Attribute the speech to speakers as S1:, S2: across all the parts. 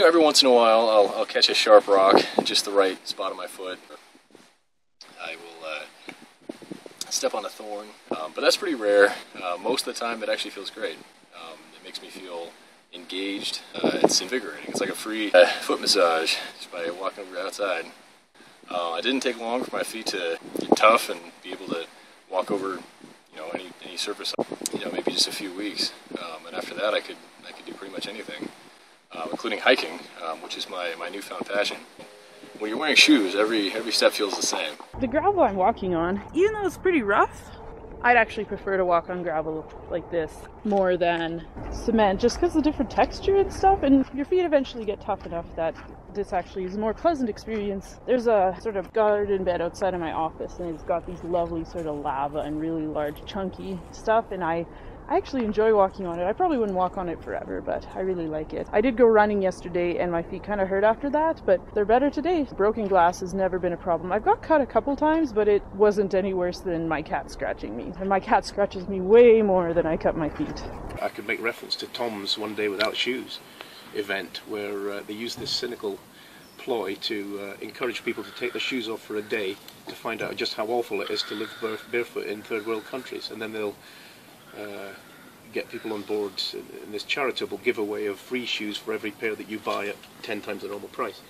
S1: every once in a while I'll catch a sharp rock in just the right spot of my foot. I will step on a thorn, but that's pretty rare. Most of the time it actually feels great. It makes me feel engaged. It's invigorating. It's like a free foot massage just by walking over outside. It didn't take long for my feet to get tough and be able to walk over, any surface. Maybe just a few weeks, and after that I could do pretty much anything, including hiking, which is my newfound passion. When you're wearing shoes, every step feels the same.
S2: The gravel I'm walking on, even though it's pretty rough, I'd actually prefer to walk on gravel like this more than cement, just because of the different texture and stuff, and your feet eventually get tough enough that this actually is a more pleasant experience. There's a sort of garden bed outside of my office, and it's got these lovely sort of lava and really large chunky stuff, and I actually enjoy walking on it. I probably wouldn't walk on it forever, but I really like it. I did go running yesterday and my feet kind of hurt after that, but they're better today. Broken glass has never been a problem. I've got cut a couple times, but it wasn't any worse than my cat scratching me. And my cat scratches me way more than I cut my feet.
S3: I could make reference to Tom's One Day Without Shoes event, where they used this cynical ploy to encourage people to take their shoes off for a day to find out just how awful it is to live barefoot in third world countries, and then they'll get people on board in this charitable giveaway of free shoes for every pair that you buy at 10 times the normal price.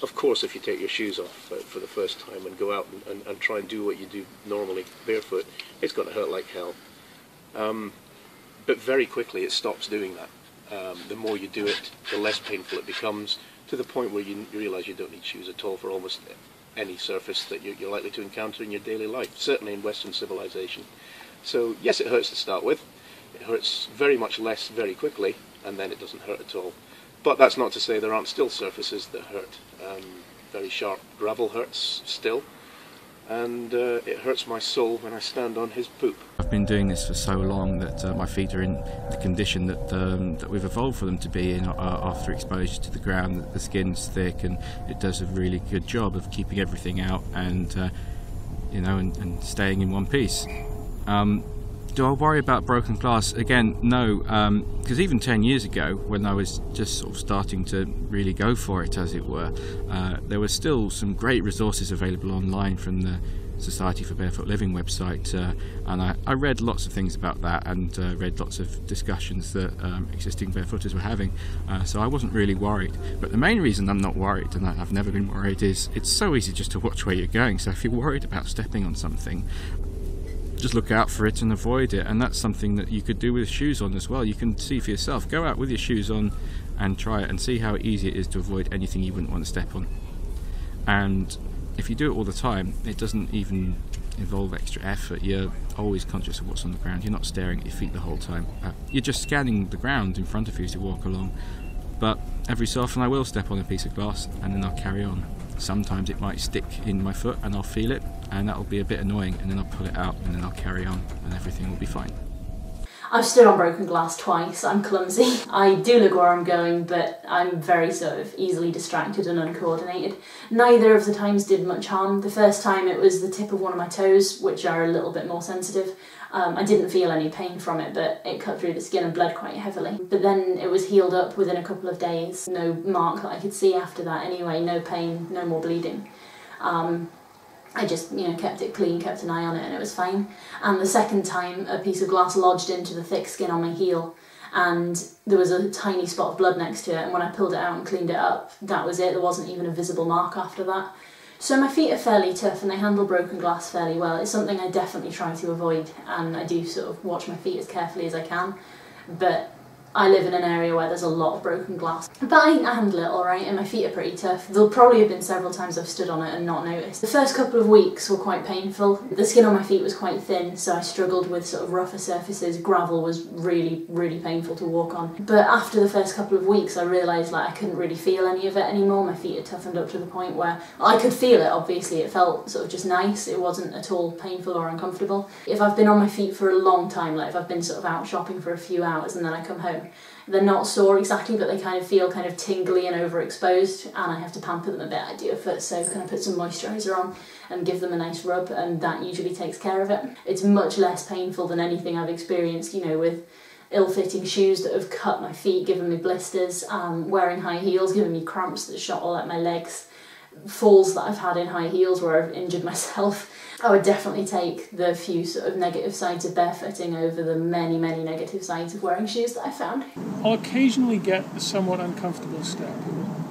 S3: Of course, if you take your shoes off for the first time and go out and try and do what you do normally barefoot, it's going to hurt like hell. But very quickly it stops doing that. The more you do it, the less painful it becomes, to the point where you realise you don't need shoes at all for almost any surface that you're likely to encounter in your daily life, certainly in Western civilization. So yes, it hurts to start with. It hurts very much less very quickly, and then it doesn't hurt at all. But that's not to say there aren't still surfaces that hurt. Very sharp gravel hurts still, and it hurts my soul when I stand on his poop.
S4: I've been doing this for so long that my feet are in the condition that we've evolved for them to be in after exposure to the ground. That the skin's thick and it does a really good job of keeping everything out and and staying in one piece. Do I worry about broken glass? Again, no, because even 10 years ago, when I was just sort of starting to really go for it, as it were, there were still some great resources available online from the Society for Barefoot Living website, and I read lots of things about that, and read lots of discussions that existing barefooters were having, so I wasn't really worried. But the main reason I'm not worried, and I've never been worried, is it's so easy just to watch where you're going. So if you're worried about stepping on something, just look out for it and avoid it. And that's something that you could do with shoes on as well. You can see for yourself. Go out with your shoes on and try it and see how easy it is to avoid anything you wouldn't want to step on. And if you do it all the time, it doesn't even involve extra effort. You're always conscious of what's on the ground. You're not staring at your feet the whole time. You're just scanning the ground in front of you as you walk along. But every so often I will step on a piece of glass and then I'll carry on. Sometimes it might stick in my foot and I'll feel it, and that'll be a bit annoying, and then I'll pull it out and then I'll carry on and everything will be fine.
S5: I've stood on broken glass twice. I'm clumsy. I do look where I'm going, but I'm very sort of easily distracted and uncoordinated. Neither of the times did much harm. The first time it was the tip of one of my toes, which are a little bit more sensitive. I didn't feel any pain from it, but it cut through the skin and bled quite heavily. But then it was healed up within a couple of days. No mark that I could see after that anyway, no pain, no more bleeding. I just, kept it clean, kept an eye on it, and it was fine. And the second time, a piece of glass lodged into the thick skin on my heel, and there was a tiny spot of blood next to it, and when I pulled it out and cleaned it up, that was it. There wasn't even a visible mark after that. So my feet are fairly tough and they handle broken glass fairly well. It's something I definitely try to avoid, and I do sort of watch my feet as carefully as I can. But I live in an area where there's a lot of broken glass. But I handle it alright, and my feet are pretty tough. There'll probably have been several times I've stood on it and not noticed. The first couple of weeks were quite painful. The skin on my feet was quite thin, so I struggled with sort of rougher surfaces. Gravel was really, really painful to walk on. But after the first couple of weeks, I realised I couldn't really feel any of it anymore. My feet had toughened up to the point where I could feel it, obviously. It felt sort of just nice. It wasn't at all painful or uncomfortable. If I've been on my feet for a long time, like if I've been sort of out shopping for a few hours and then I come home, they're not sore exactly, but they kind of feel kind of tingly and overexposed, and I have to pamper them a bit. I do a foot soak and I put some moisturiser on and give them a nice rub, and that usually takes care of it. It's much less painful than anything I've experienced, with ill-fitting shoes that have cut my feet, given me blisters, wearing high heels, giving me cramps that shot all at my legs, falls that I've had in high heels where I've injured myself. I would definitely take the few sort of negative sides of barefooting over the many, many negative sides of wearing shoes that I found.
S6: I'll occasionally get a somewhat uncomfortable step,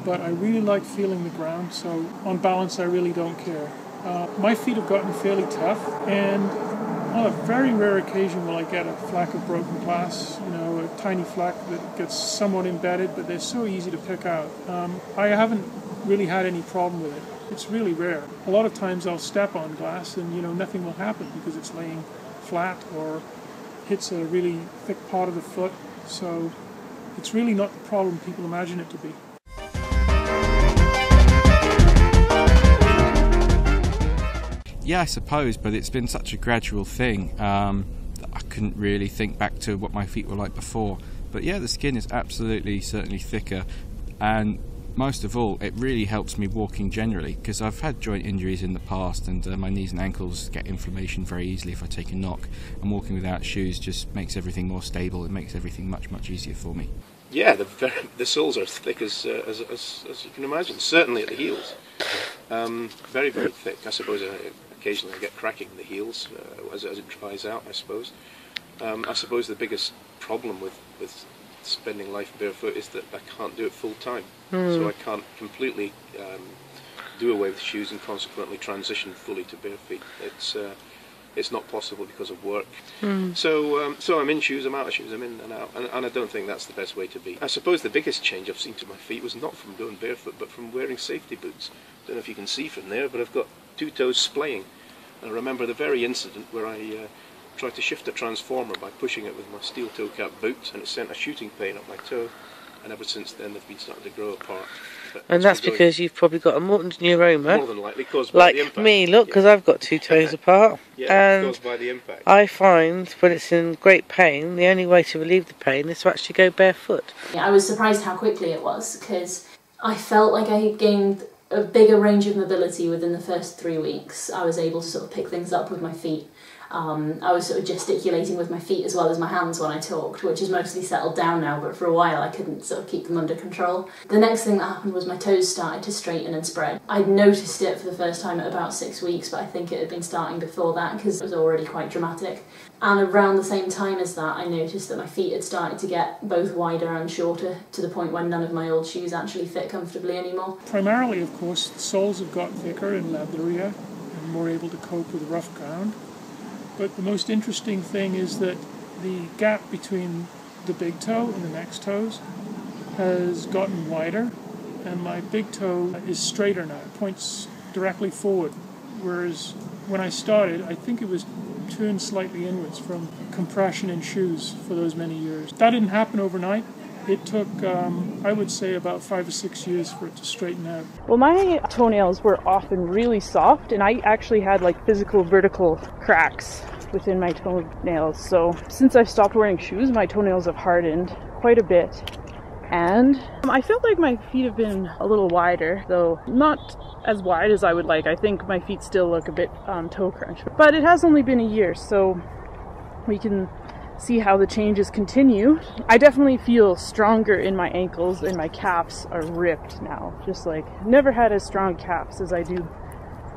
S6: but I really like feeling the ground, so on balance I really don't care. My feet have gotten fairly tough, and on a very rare occasion will I get a flack of broken glass, you know, a tiny flack that gets somewhat embedded, but they're so easy to pick out. I haven't really had any problem with it. It's really rare. A lot of times I'll step on glass and, you know, nothing will happen because it's laying flat or hits a really thick part of the foot. So it's really not the problem people imagine it to be.
S4: Yeah, I suppose, but it's been such a gradual thing that I couldn't really think back to what my feet were like before. But yeah, the skin is certainly thicker, and most of all, it really helps me walking generally, because I've had joint injuries in the past, and my knees and ankles get inflammation very easily if I take a knock, and walking without shoes just makes everything more stable. It makes everything much, much easier for me.
S3: Yeah, the soles are thick as you can imagine, certainly at the heels. Very, very thick. I suppose occasionally I get cracking in the heels as it dries out, I suppose. I suppose the biggest problem with spending life barefoot is that I can't do it full time. So I can't completely do away with shoes and consequently transition fully to bare feet. It's not possible because of work. So I'm in shoes, I'm out of shoes, I'm in and out, and I don't think that's the best way to be. I suppose the biggest change I've seen to my feet was not from going barefoot, but from wearing safety boots. Don't know if you can see from there, but I've got two toes splaying. And I remember the very incident where I tried to shift a transformer by pushing it with my steel toe cap boot, and it sent a shooting pain up my toe, and ever since then they've been starting to grow apart.
S7: And that's because you've probably got a motor neuroma.
S3: More than likely caused by the impact.
S7: Like me, look, because I've got two toes apart.
S3: Yeah,
S7: and
S3: caused by the impact.
S7: I find when it's in great pain, the only way to relieve the pain is to actually go barefoot.
S5: I was surprised how quickly it was, because I felt like I gained a bigger range of mobility within the first 3 weeks. I was able to sort of pick things up with my feet. I was sort of gesticulating with my feet as well as my hands when I talked, which has mostly settled down now, but for a while I couldn't sort of keep them under control. The next thing that happened was my toes started to straighten and spread. I'd noticed it for the first time at about 6 weeks, but I think it had been starting before that because it was already quite dramatic. And around the same time as that, I noticed that my feet had started to get both wider and shorter, to the point where none of my old shoes actually fit comfortably anymore.
S6: Primarily, of course, the soles have got thicker and leatherier and more able to cope with rough ground. But the most interesting thing is that the gap between the big toe and the next toes has gotten wider, and my big toe is straighter now, it points directly forward, whereas when I started, I think it was turned slightly inwards from compression in shoes for those many years. That didn't happen overnight. It took, I would say, about 5 or 6 years for it to straighten out.
S2: Well, my toenails were often really soft, and I actually had like physical vertical cracks within my toenails. So since I've stopped wearing shoes, my toenails have hardened quite a bit. And I felt like my feet have been a little wider, though not as wide as I would like. I think my feet still look a bit toe crunch. But it has only been a year, so we can see how the changes continue. I definitely feel stronger in my ankles, and my calves are ripped now. Just like, never had as strong calves as I do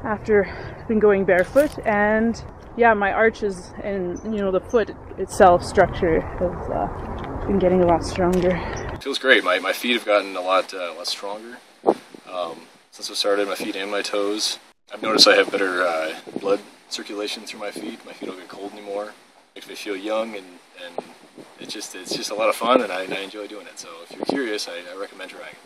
S2: after been going barefoot. And yeah, my arches and, you know, the foot itself structure has been getting a lot stronger.
S1: It feels great. My feet have gotten a lot stronger since I started, my feet and my toes. I've noticed I have better blood circulation through my feet. My feet don't get cold anymore. Makes me feel young, and it's just a lot of fun, and I enjoy doing it. So if you're curious, I recommend trying it.